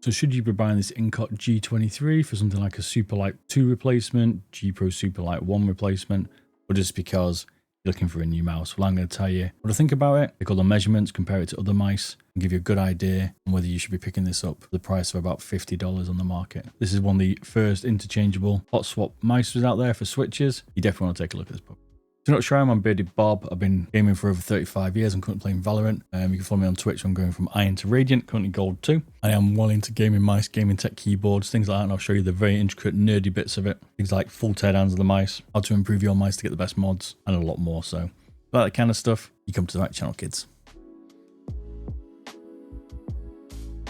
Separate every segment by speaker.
Speaker 1: So should you be buying this Incott G23 for something like a Superlight 2 replacement, G Pro Superlight 1 replacement, or just because you're looking for a new mouse? Well, I'm going to tell you what I think about it, take all the measurements, compare it to other mice, and give you a good idea on whether you should be picking this up for the price of about $50 on the market. This is one of the first interchangeable hot swap mice out there for switches. You definitely want to take a look at this puppy. If you're not sure, I'm Beardedbob. I've been gaming for over 35 years. I'm currently playing Valorant. You can follow me on Twitch. I'm going from Iron to Radiant, currently Gold 2. I am well into gaming mice, gaming tech keyboards, things like that, and I'll show you the very intricate, nerdy bits of it. Things like full teardowns of the mice, how to improve your mice to get the best mods, and a lot more. So, if you like that kind of stuff, you come to the right channel, kids.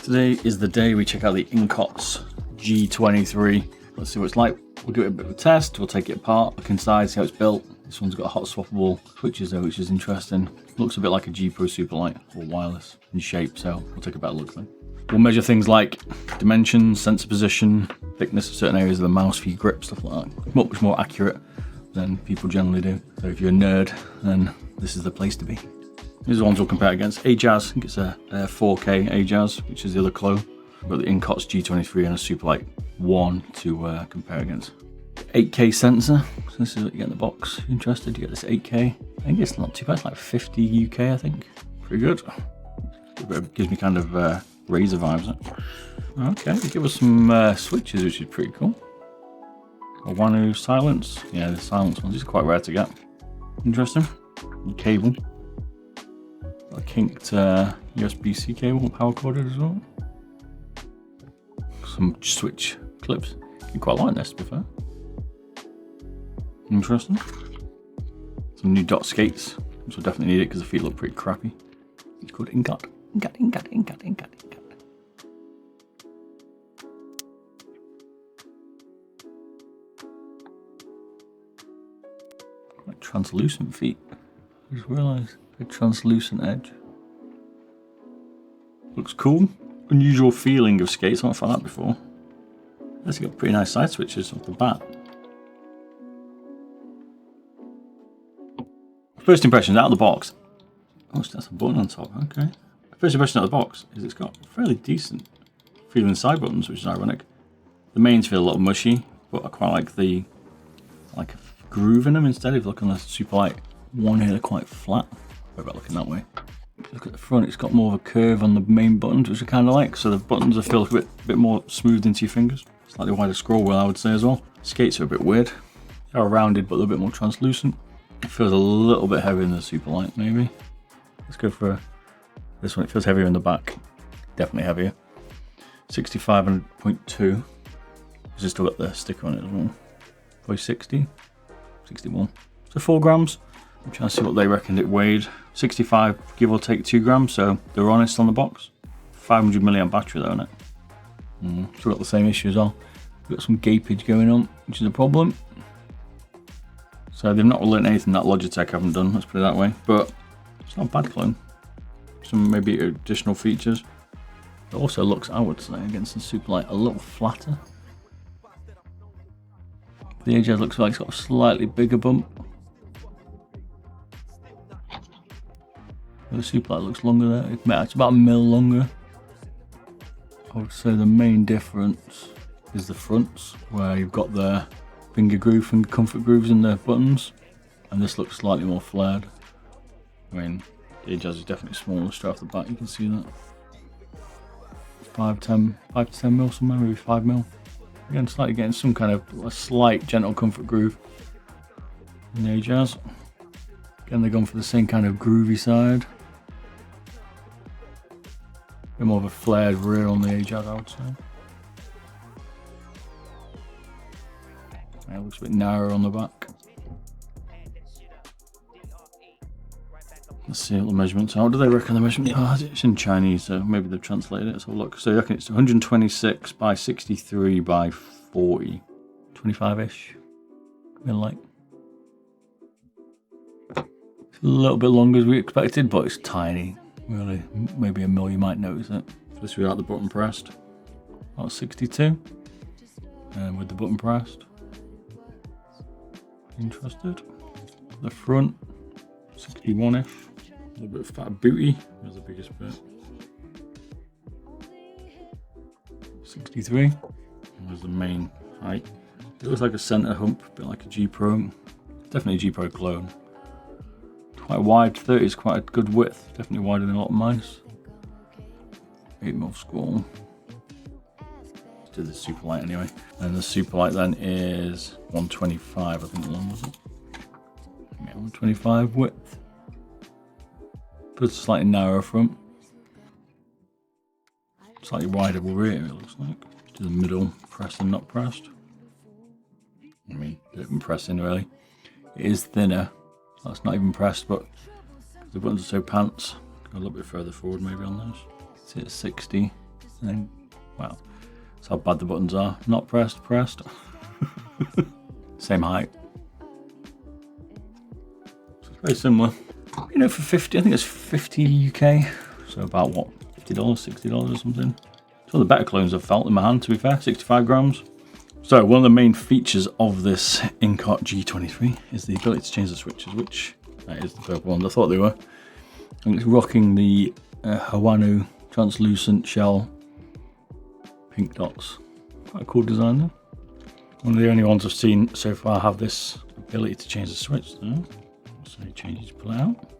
Speaker 1: Today is the day we check out the Incott G23. Let's see what it's like. We'll do a bit of a test. We'll take it apart, look inside, see how it's built. This one's got hot swappable switches though, which is interesting. Looks a bit like a G Pro Superlight or wireless in shape, so we'll take a better look then. We'll measure things like dimensions, sensor position, thickness of certain areas of the mouse for your grip, stuff like that. Much more accurate than people generally do. So if you're a nerd, then this is the place to be. These are the ones we'll compare against. Ajaz, I think it's a 4K Ajaz, which is the other clone. We've got the Incott's G23 and a Superlight 1 to compare against. 8K sensor, so this is what you get in the box. Interested, you get this 8K. I think it's not too bad, it's like 50 UK, I think. Pretty good. It gives me kind of Razer vibes. Okay, they give us some switches, which is pretty cool. A Wanu silence. Yeah, the silence ones, these are quite rare to get. Interesting. Cable. A kinked USB-C cable, power corded as well. Some switch clips. You quite like this, to be fair. Interesting. Some new dot skates, which will definitely need it because the feet look pretty crappy. It's called Incott. Incott. Like translucent feet. I just realised a translucent edge. Looks cool. Unusual feeling of skates. I've not found that before. It's got pretty nice side switches off the bat. First impressions out of the box. Oh, that's a button on top. Okay. First impression out of the box is it's got fairly decent feeling side buttons, which is ironic. The mains feel a little mushy, but I quite like the a groove in them instead. If you look on the Superlight 1 here, they're quite flat. What about looking that way? If you look at the front, it's got more of a curve on the main buttons, which I kind of like. So the buttons feel a bit more smoothed into your fingers. Slightly wider scroll wheel, I would say as well. Skates are a bit weird. They're rounded, but they're a bit more translucent. It feels a little bit heavier than the Superlight, maybe. Let's go for this one. It feels heavier in the back. Definitely heavier. 65.2. It's still got the sticker on it as well. Probably 60. 61. So 4 grams. I'm trying to see what they reckoned it weighed. 65, give or take 2 grams, so they're honest on the box. 500 milliamp battery though, isn't it? Still got the same issue as well. We've got some gapage going on, which is a problem. So they've not learned anything that Logitech haven't done, let's put it that way. But it's not a bad clone. Some maybe additional features. It also looks, I would say, against the Superlight a little flatter. The Ajaz looks like it's got a slightly bigger bump. The Superlight looks longer there. It's about a mil longer. I would say the main difference is the fronts, where you've got the finger comfort grooves in the buttons, and this looks slightly more flared. I mean, the Ajaz is definitely smaller straight off the bat, you can see that. 5 to 10 mil somewhere, maybe 5 mil. Again, slightly getting some kind of a slight gentle comfort groove in the Ajaz. Again, they're going for the same kind of groovy side. A bit more of a flared rear on the Ajaz, I would say. It looks a bit narrower on the back. Let's see what the measurements are. What do they reckon the measurement? Oh, it's in Chinese, so maybe they've translated it. Let's have a look. So I reckon it's 126 by 63 by 40. 25-ish. Like. It's a little bit longer as we expected, but it's tiny. Really, maybe a mil, you might notice it. Just without the button pressed. About 62. And with the button pressed. Interested? The front, 61-ish. A little bit of fat booty. There's the biggest bit. 63. There's the main height. It looks like a center hump, a bit like a G Pro. Definitely a G Pro clone. Quite wide, 30 is quite a good width. Definitely wider than a lot of mine. 8mm squall. Let's do the Superlight anyway. And the Superlight then is 125, I think the one was it? Yeah, 125 width. But slightly narrower front. Slightly wider rear, it looks like. To the middle, pressed and not pressed. I mean, don't press in really. It is thinner. That's not even pressed, but the buttons are so pants. Go a little bit further forward maybe on those. See it's 60. And then, wow, that's how bad the buttons are. Not pressed, pressed. Same height. So it's very similar. You know, for 50, I think it's 50 UK. So about what, $50, $60 or something. It's one of the better clones I've felt in my hand, to be fair, 65 grams. So one of the main features of this Incott G23 is the ability to change the switches, which that is the purple one. I thought they were. And it's rocking the Hawanu translucent shell pink dots. Quite a cool design there. One of the only ones I've seen so far have this ability to change the switch though. So you change it to pull it out.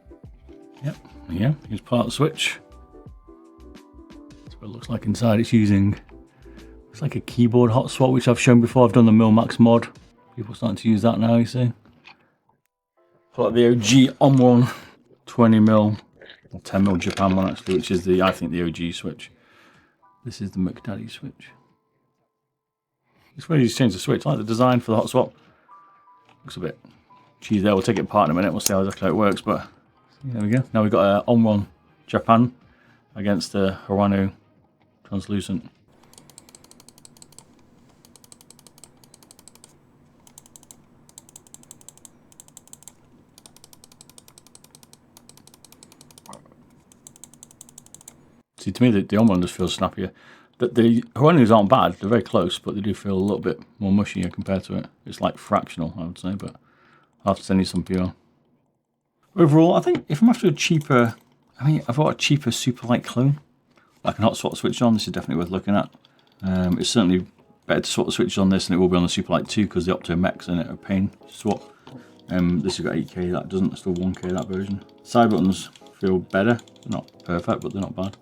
Speaker 1: Yep, yeah, you just pull out the switch. That's what it looks like inside. It's using, it's like a keyboard hot swap, which I've shown before. I've done the Milmax mod. People are starting to use that now, you see. Pull out the OG on 20mm, or 10mm Japan one actually, which is the, I think, the OG switch. This is the McDaddy switch. It's really just change the switch. I like the design for the hot swap. Looks a bit cheesy there. We'll take it apart in a minute. We'll see how exactly it works. But there we go. Now we've got a on Japan against the Hawanu translucent. See, to me, the on one just feels snappier. The Hawanus aren't bad, they're very close, but they do feel a little bit more mushier compared to it. It's like fractional, I would say, but I'll have to send you some pure. Overall, I think if I'm after a cheaper, I mean, I've got a cheaper Superlight clone, I can hot swap the switch on. This is definitely worth looking at. It's certainly better to swap the switches on this than it will be on the Superlight 2 because the Opto Mechs in it are a pain to swap. This has got 8K, that doesn't, it's still 1K that version. Side buttons feel better, they're not perfect, but they're not bad.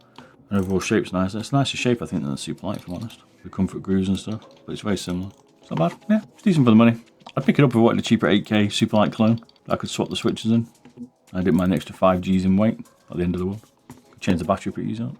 Speaker 1: And overall shape's nice. It's a nicer shape, I think, than the Superlight, if I'm honest. The comfort grooves and stuff, but it's very similar. It's not bad. Yeah, it's decent for the money. I'd pick it up if I wanted a cheaper 8K Superlight clone. I could swap the switches in. I didn't mind the extra 5Gs in weight at the end of the world. Change the battery pretty easy.